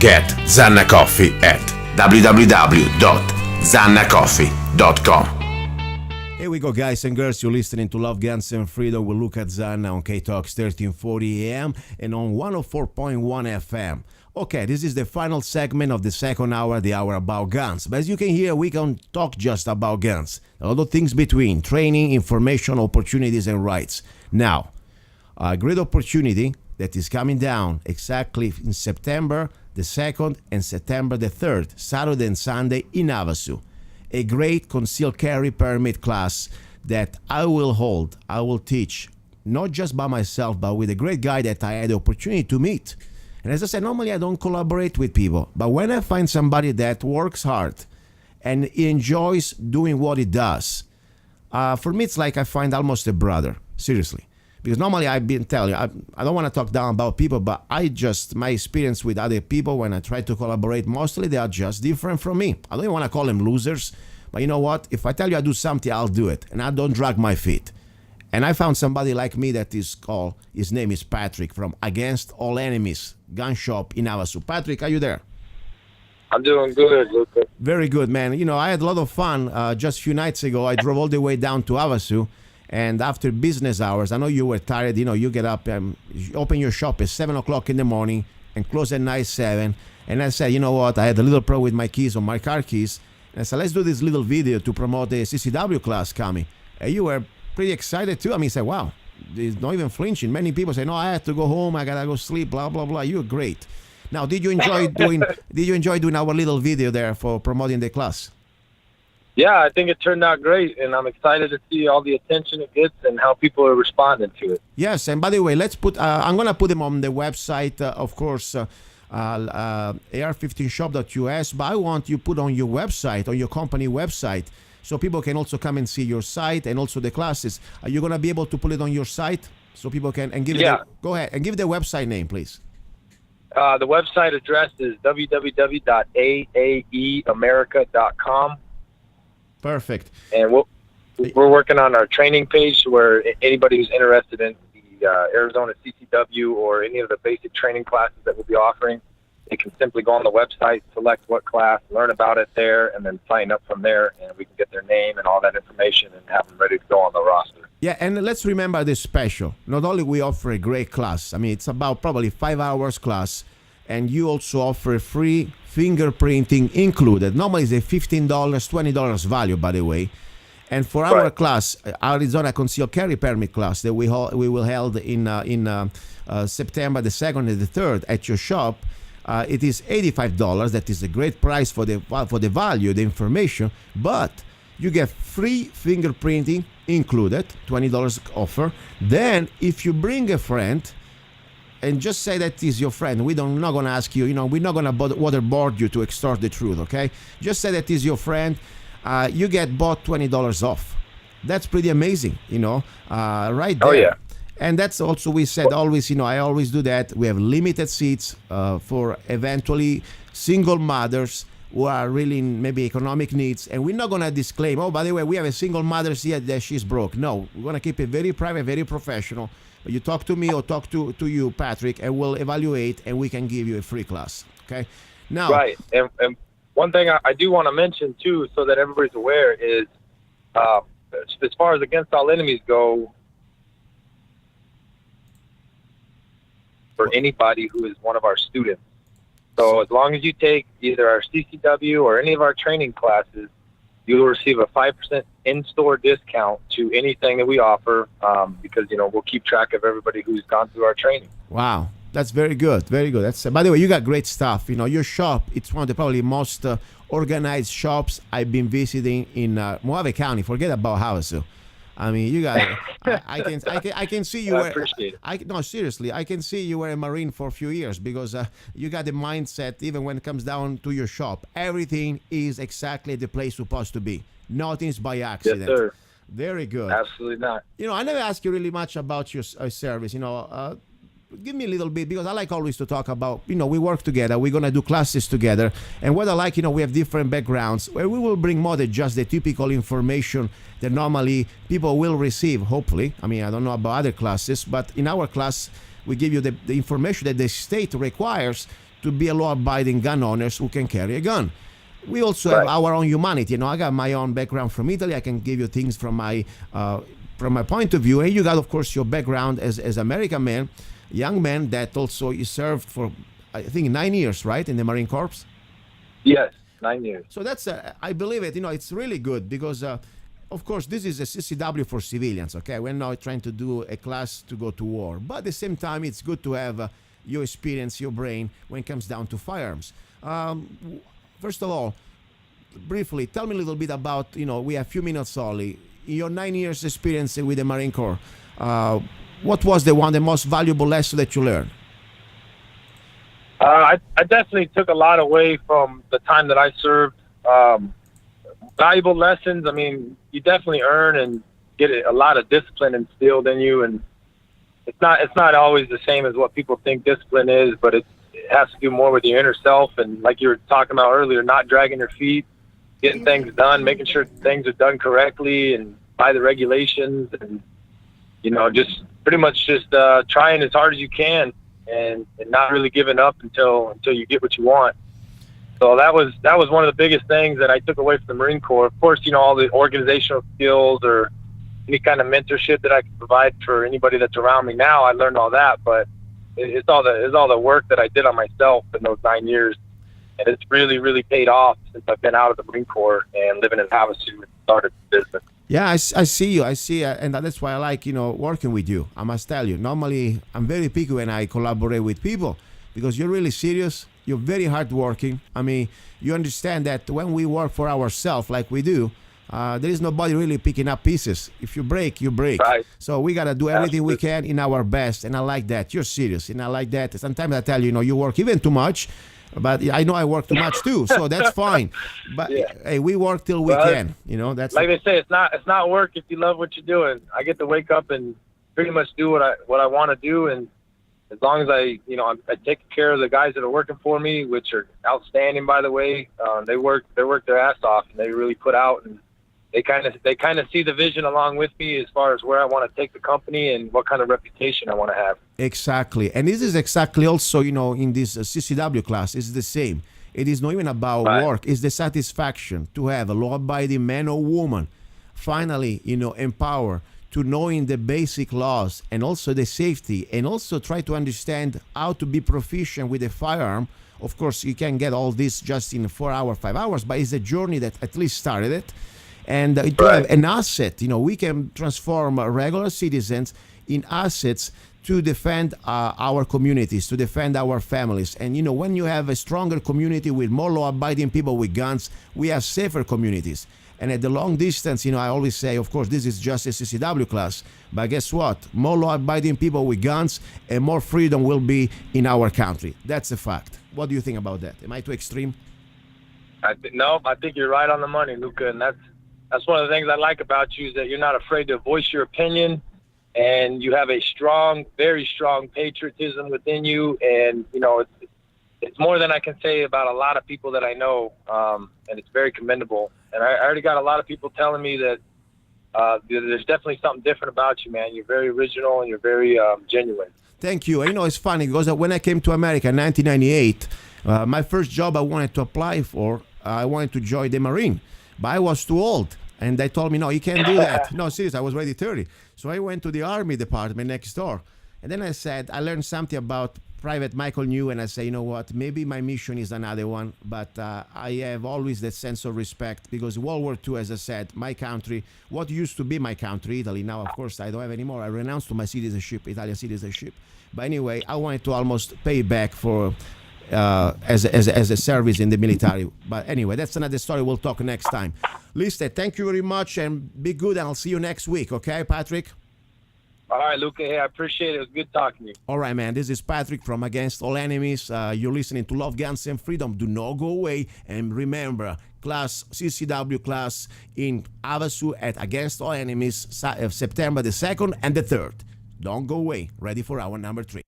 Get Zanna Coffee at www.zannacoffee.com. Here we go, guys and girls. You're listening to Love, Guns, and Freedom with Luca Zanna on K-Talks 1340 AM and on 104.1 FM. Okay, this is the final segment of the second hour, the hour about guns. But as you can hear, we can talk just about guns. A lot of things between training, information, opportunities, and rights. Now, a great opportunity that is coming down exactly in September the 2nd and September the 3rd, Saturday and Sunday in Havasu. A great concealed carry permit class that I will hold, I will teach, not just by myself, but with a great guy that I had the opportunity to meet. And as I said, normally I don't collaborate with people, but when I find somebody that works hard and enjoys doing what he does, for me it's like I find almost a brother, seriously. Because normally I've been telling you, I don't want to talk down about people, but my experience with other people when I try to collaborate, mostly they are just different from me. I don't even want to call them losers, but you know what? If I tell you I do something, I'll do it, and I don't drag my feet. And I found somebody like me that is called, his name is Patrick from Against All Enemies Gun Shop in Havasu. Patrick, are you there? I'm doing good, Luca. Very good, man. You know, I had a lot of fun. Just a few nights ago, I drove all the way down to Havasu. And after business hours, I know you were tired, you know, you get up, you open your shop at 7 o'clock in the morning and close at night 7. And I said, you know what, I had a little problem with my keys, on my car keys. And I said, let's do this little video to promote the CCW class coming. And you were pretty excited too. I mean, I said, wow, there's not even flinching. Many people say, no, I have to go home, I gotta go sleep, blah, blah, blah. You're great. Now, did you enjoy doing our little video there for promoting the class? Yeah, I think it turned out great, and I'm excited to see all the attention it gets and how people are responding to it. Yes, and by the way, let's put. I'm gonna put them on the website, of course, ar15shop.us. But I want you put on your website, on your company website, so people can also come and see your site and also the classes. Are you gonna be able to put it on your site so people can and give? Yeah. Go ahead and give the website name, please. The website address is www.aaeamerica.com. Perfect. And we're working on our training page where anybody who's interested in the Arizona CCW or any of the basic training classes that we'll be offering, they can simply go on the website, select what class, learn about it there, and then sign up from there, and we can get their name and all that information and have them ready to go on the roster. Yeah, and let's remember this special. Not only we offer a great class, I mean, it's about probably 5 hours class, and you also offer free fingerprinting included. Normally it's a $15, $20 value, by the way. And for our class, Arizona Concealed Carry Permit class that we will held in September the 2nd and the 3rd at your shop, it is $85. That is a great price for the value, the information. But you get free fingerprinting included, $20 offer. Then if you bring a friend, and just say that is your friend. We're not going to ask you, we're not going to waterboard you to extort the truth, okay? Just say that is your friend. You get bought $20 off. That's pretty amazing, right there. Oh, yeah. And that's also, we said always, I always do that. We have limited seats for eventually single mothers who are really in maybe economic needs. And we're not going to disclaim, oh, by the way, we have a single mother here that she's broke. No, we're going to keep it very private, very professional. You talk to me or talk to you, Patrick, and we'll evaluate, and we can give you a free class. Okay. Now. Right, and one thing I do want to mention too, so that everybody's aware, is as far as Against All Enemies go, for anybody who is one of our students. So as long as you take either our CCW or any of our training classes, you will receive a 5% in-store discount to anything that we offer, because we'll keep track of everybody who's gone through our training. Wow, that's very good, very good. That's by the way, you got great stuff. Your shop, it's one of the probably most organized shops I've been visiting in Mojave County. Forget about Havasu. I mean, you got. I can see you. I appreciate it. No, seriously, I can see you were a Marine for a few years because you got the mindset. Even when it comes down to your shop, everything is exactly the place supposed to be. Nothing's by accident. Yes, sir. Very good. Absolutely not. I never asked you really much about your service. Give me a little bit, because I like always to talk about, we work together, we're going to do classes together. And what I like, we have different backgrounds where we will bring more than just the typical information that normally people will receive, hopefully. I mean, I don't know about other classes, but in our class, we give you the information that the state requires to be a law-abiding gun owners who can carry a gun. We also have our own humanity. I got my own background from Italy. I can give you things from my point of view. And you got, of course, your background as American man, young man that also you served for, I think, 9 years, right, in the Marine Corps? Yes, 9 years. So that's, I believe it, it's really good because, of course, this is a CCW for civilians, okay? We're not trying to do a class to go to war. But at the same time, it's good to have your experience, your brain, when it comes down to firearms. First of all, briefly, tell me a little bit about, we have a few minutes only. In your 9 years experience with the Marine Corps, what was the most valuable lesson that you learned? I definitely took a lot away from the time that I served. Valuable lessons. I mean, you definitely earn and get a lot of discipline instilled in you, and it's not always the same as what people think discipline is, but it has to do more with your inner self, and like you were talking about earlier, not dragging your feet, getting things done, making sure things are done correctly and by the regulations, and just pretty much just trying as hard as you can and not really giving up until you get what you want. So that was one of the biggest things that I took away from the Marine Corps. Of course, all the organizational skills or any kind of mentorship that I can provide for anybody that's around me now, I learned all that, but it's all the work that I did on myself in those 9 years, and it's really, really paid off since I've been out of the Marine Corps and living in Havasu and started the business. Yeah, I see you. And that's why I like, working with you. I must tell you, normally I'm very picky when I collaborate with people because you're really serious. You're very hardworking. I mean, you understand that when we work for ourselves like we do, there is nobody really picking up pieces. If you break, you break. Right. So we got to do everything we can in our best. And I like that. You're serious. And I like that. Sometimes I tell you, you work even too much. But I know I work too much too, so that's fine. But hey, we work till we can. That's like they say. It's not work if you love what you're doing. I get to wake up and pretty much do what I want to do, and as long as I take care of the guys that are working for me, which are outstanding, by the way. They work their ass off, and they really put out, and they kind of see the vision along with me as far as where I want to take the company and what kind of reputation I want to have. Exactly. And this is exactly also, in this CCW class, it's the same. It is not even about work. It's the satisfaction to have a law-abiding man or woman finally, empowered to knowing the basic laws and also the safety, and also try to understand how to be proficient with a firearm. Of course, you can get all this just in 4 hours, 5 hours, but it's a journey that at least started it. And to have an asset, we can transform regular citizens in assets to defend our communities, to defend our families. And, when you have a stronger community with more law-abiding people with guns, we have safer communities. And at the long distance, I always say, of course, this is just a CCW class. But guess what? More law-abiding people with guns and more freedom will be in our country. That's a fact. What do you think about that? Am I too extreme? No, I think you're right on the money, Luca, and that's one of the things I like about you is that you're not afraid to voice your opinion, and you have a strong, very strong patriotism within you. And, it's more than I can say about a lot of people that I know, and it's very commendable. And I already got a lot of people telling me that there's definitely something different about you, man. You're very original and you're very genuine. Thank you. It's funny because when I came to America in 1998, my first job I wanted to apply for, I wanted to join the Marine, but I was too old. And they told me, no, you can't do that. No, seriously, I was already 30. So I went to the Army department next door. And then I learned something about Private Michael New, and I say, you know what, maybe my mission is another one, but I have always that sense of respect because World War II, as I said, my country, what used to be my country, Italy, now, of course, I don't have anymore. I renounced to my citizenship, Italian citizenship. But anyway, I wanted to almost pay back for as a service in the military. But anyway, that's another story. We'll talk next time. Listen, thank you very much, and be good, and I'll see you next week. Okay, Patrick? All right, Luca. Hey, I appreciate it. It was good talking to you. All right, man. This is Patrick from Against All Enemies. You're listening to Love, Guns, and Freedom. Do not go away. And remember, CCW class in Havasu at Against All Enemies, September the 2nd and the 3rd. Don't go away. Ready for hour number 3.